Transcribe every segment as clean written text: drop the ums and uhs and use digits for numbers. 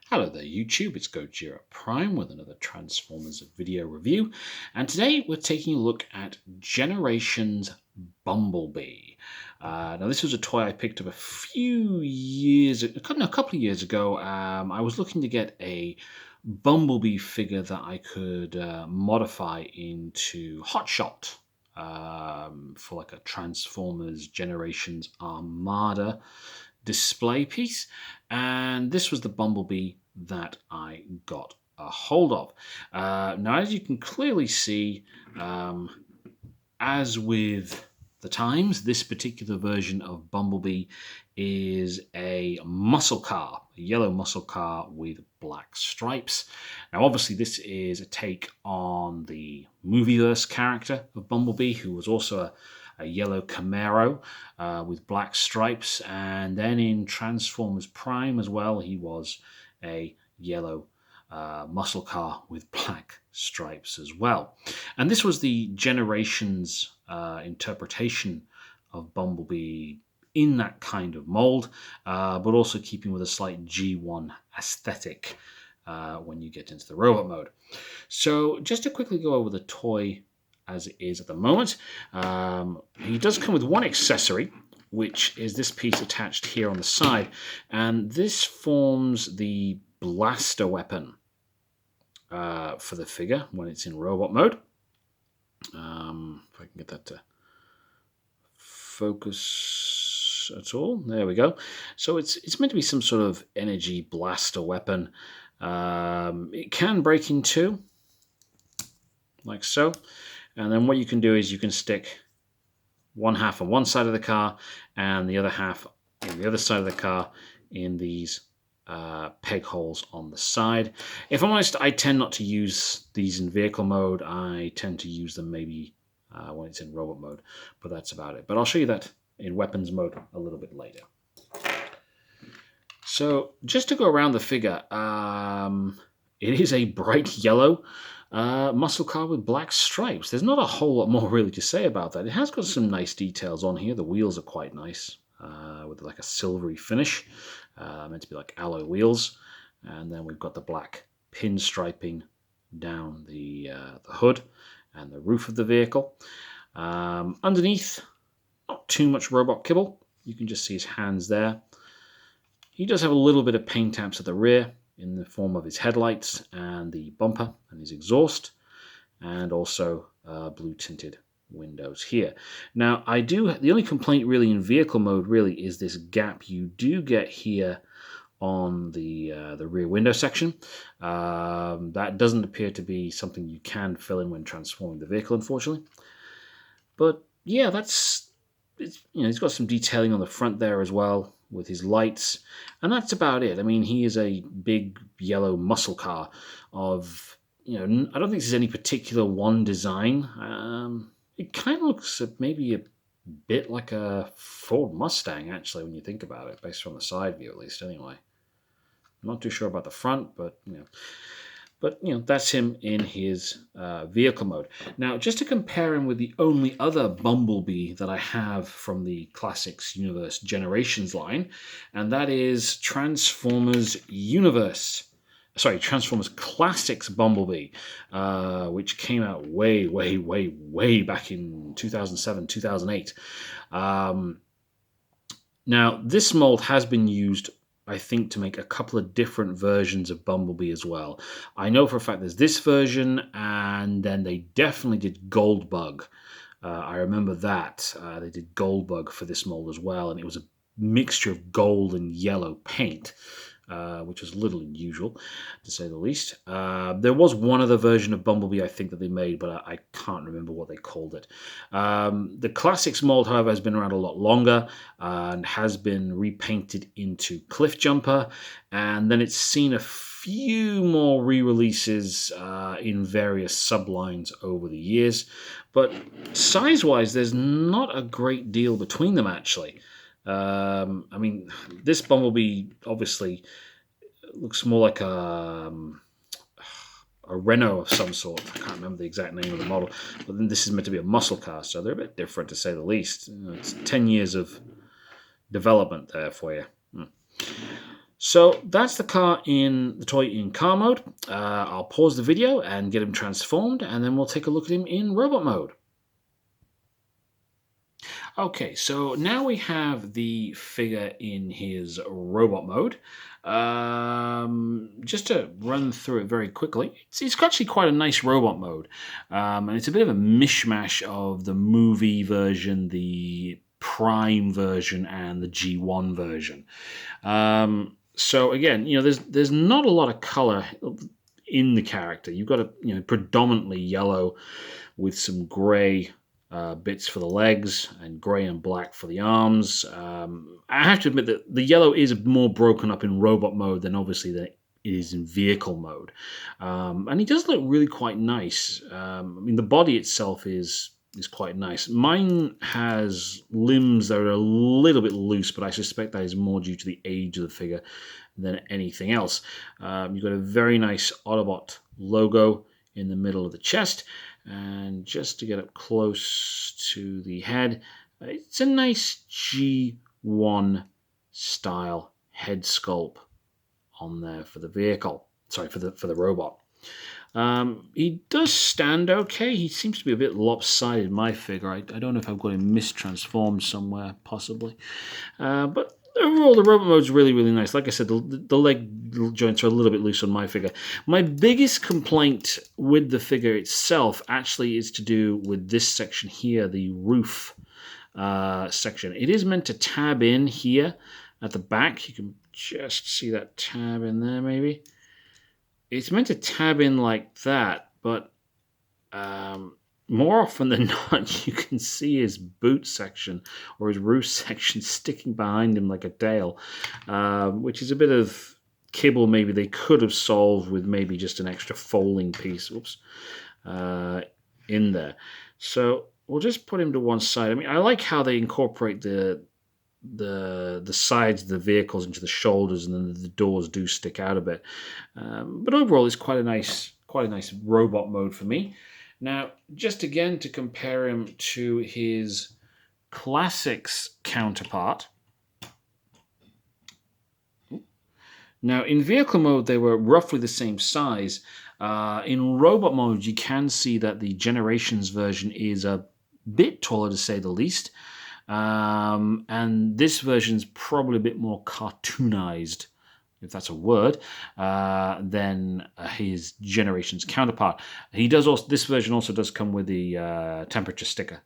Hello there YouTube, it's Gojira Prime with another Transformers video review, and today we're taking a look at Generations Bumblebee. Now this was a toy I picked up a couple of years ago. I was looking to get a Bumblebee figure that I could modify into Hotshot for like a Transformers Generations Armada display piece, and this was the Bumblebee that I got a hold of. Now, as you can clearly see, as with the times, this particular version of Bumblebee is a muscle car, a yellow muscle car with black stripes. Now, obviously, this is a take on the Movieverse character of Bumblebee, who was also a yellow Camaro with black stripes, and then in Transformers Prime as well, he was a yellow muscle car with black stripes as well. And this was the Generations interpretation of Bumblebee in that kind of mold, but also keeping with a slight G1 aesthetic when you get into the robot mode. So just to quickly go over the toy as it is at the moment, he does come with one accessory, which is this piece attached here on the side, and this forms the blaster weapon for the figure when it's in robot mode. If I can get that to focus at all, there we go. So it's meant to be some sort of energy blaster weapon. It can break in two, like so, and then what you can do is you can stick one half on one side of the car and the other half on the other side of the car in these peg holes on the side. If I'm honest, I tend not to use these in vehicle mode. I tend to use them maybe when it's in robot mode, but that's about it. But I'll show you that in weapons mode a little bit later. So just to go around the figure, it is a bright yellow muscle car with black stripes. There's not a whole lot more really to say about that. It has got some nice details on here. The wheels are quite nice with like a silvery finish, meant to be like alloy wheels. And then we've got the black pinstriping down the hood and the roof of the vehicle. Underneath, not too much robot kibble. You can just see his hands there. He does have a little bit of paint apps at the rear in the form of his headlights and the bumper and his exhaust, and also blue tinted windows here. Now, the only complaint really in vehicle mode really is this gap you do get here on the rear window section. That doesn't appear to be something you can fill in when transforming the vehicle, unfortunately. But yeah, he's got some detailing on the front there as well, with his lights, and that's about it. I mean, he is a big yellow muscle car of, I don't think there's any particular one design. It kind of looks maybe a bit like a Ford Mustang, actually, when you think about it, based on the side view, at least, anyway. I'm not too sure about the front, but, that's him in his vehicle mode. Now, just to compare him with the only other Bumblebee that I have from the Classics Universe Generations line, and that is Transformers Classics Bumblebee, which came out way back in 2007, 2008. Now, this mold has been used, I think, to make a couple of different versions of Bumblebee as well. I know for a fact there's this version, and then they definitely did Goldbug. I remember that. They did Goldbug for this mold as well, and it was a mixture of gold and yellow paint, which was a little unusual, to say the least. There was one other version of Bumblebee, I think, that they made, but I can't remember what they called it. The Classics mold, however, has been around a lot longer and has been repainted into Cliff Jumper, and then it's seen a few more re-releases in various sublines over the years. But size-wise, there's not a great deal between them, actually. I mean, this Bumblebee obviously looks more like a Renault of some sort. I can't remember the exact name of the model, but then this is meant to be a muscle car, so they're a bit different, to say the least. It's 10 years of development there for you. So that's the car in the toy in car mode. I'll pause the video and get him transformed, and then we'll take a look at him in robot mode. Okay, so now we have the figure in his robot mode. Just to run through it very quickly, it's actually quite a nice robot mode. And it's a bit of a mishmash of the movie version, the Prime version, and the G1 version. So again, there's not a lot of color in the character. You've got a predominantly yellow with some gray bits for the legs and grey and black for the arms. I have to admit that the yellow is more broken up in robot mode than obviously that it is in vehicle mode. And he does look really quite nice. I mean, the body itself is quite nice. Mine has limbs that are a little bit loose, but I suspect that is more due to the age of the figure than anything else. You've got a very nice Autobot logo in the middle of the chest. And just to get up close to the head, it's a nice G1 style head sculpt on there for the vehicle. Sorry, for the robot. He does stand okay. He seems to be a bit lopsided, my figure. I don't know if I've got him mistransformed somewhere, possibly. But overall, the robot mode is really, really nice. Like I said, the leg joints are a little bit loose on my figure. My biggest complaint with the figure itself actually is to do with this section here, the roof section. It is meant to tab in here at the back. You can just see that tab in there, maybe. It's meant to tab in like that, but more often than not, you can see his boot section or his roof section sticking behind him like a tail, which is a bit of kibble maybe they could have solved with maybe just an extra folding piece in there. So we'll just put him to one side. I mean, I like how they incorporate the sides of the vehicles into the shoulders, and then the doors do stick out a bit. But overall, it's quite a nice robot mode for me. Now, just again to compare him to his classics counterpart. Now, in vehicle mode, they were roughly the same size. In robot mode, you can see that the Generations version is a bit taller, to say the least. And this version's probably a bit more cartoonized, if that's a word, than his Generations counterpart. This version also does come with the temperature sticker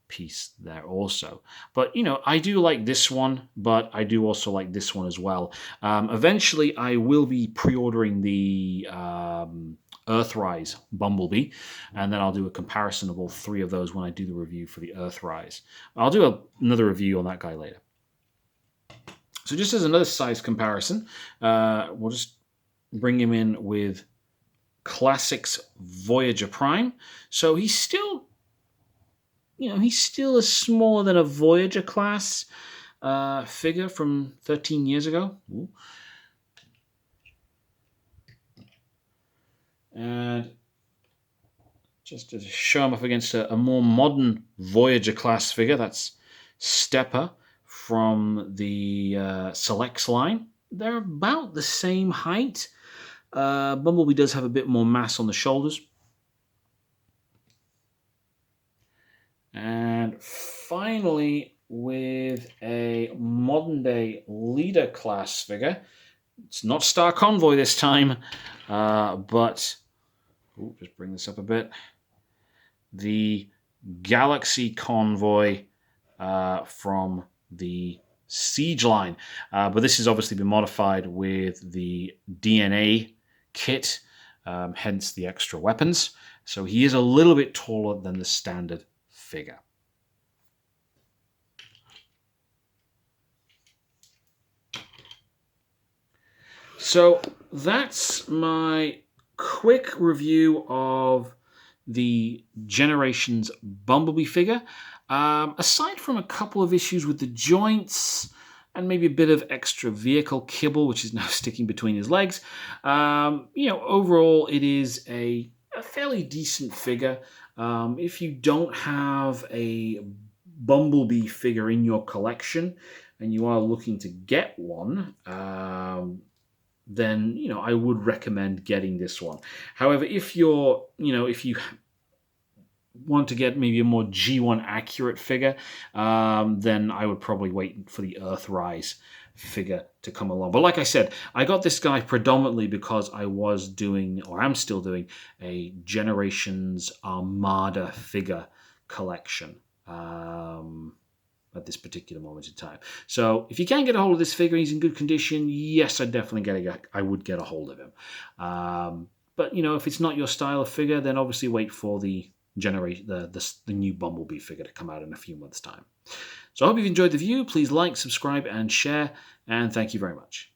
piece there also. But, I do like this one, but I do also like this one as well. Eventually, I will be pre-ordering the Earthrise Bumblebee, and then I'll do a comparison of all three of those when I do the review for the Earthrise. I'll do another review on that guy later. So just as another size comparison, we'll just bring him in with Classics Voyager Prime. So he's still, a smaller than a Voyager class figure from 13 years ago. Ooh. And just to show him up against a more modern Voyager class figure, that's Stepper from the Selects line. They're about the same height. Bumblebee does have a bit more mass on the shoulders. And finally, with a modern-day leader class figure, it's not Star Convoy this time, but just bring this up a bit. The Galaxy Convoy from the Siege line. But this has obviously been modified with the DNA kit, hence the extra weapons. So he is a little bit taller than the standard figure. So that's my quick review of the Generations Bumblebee figure. Aside from a couple of issues with the joints and maybe a bit of extra vehicle kibble, which is now sticking between his legs, overall it is a fairly decent figure. If you don't have a Bumblebee figure in your collection and you are looking to get one, then I would recommend getting this one. However, if you want to get maybe a more G1 accurate figure, then I would probably wait for the Earthrise figure to come along. But like I said, I got this guy predominantly because I was doing, or am still doing, a Generations Armada figure collection at this particular moment in time. So if you can get a hold of this figure, he's in good condition, yes, I would get a hold of him. But if it's not your style of figure, then obviously wait for the new Bumblebee figure to come out in a few months' time. So I hope you've enjoyed the view. Please like, subscribe, and share, and thank you very much.